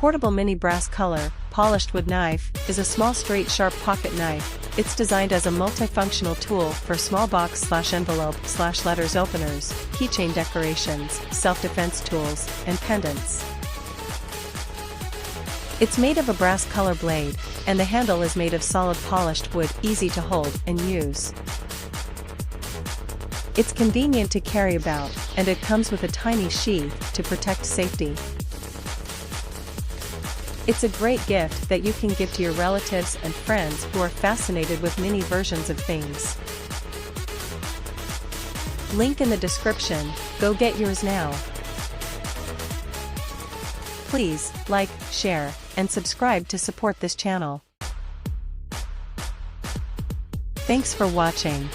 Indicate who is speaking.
Speaker 1: portable mini brass color, polished wood knife, is a small straight sharp pocket knife. It's designed as a multifunctional tool for small box/envelope/letters openers, keychain decorations, self-defense tools, and pendants. It's made of a brass color blade, and the handle is made of solid polished wood, easy to hold and use. It's convenient to carry about, and it comes with a tiny sheath to protect safety. It's a great gift that you can give to your relatives and friends who are fascinated with mini versions of things. Link in the description, go get yours now. Please like, share, and subscribe to support this channel. Thanks for watching.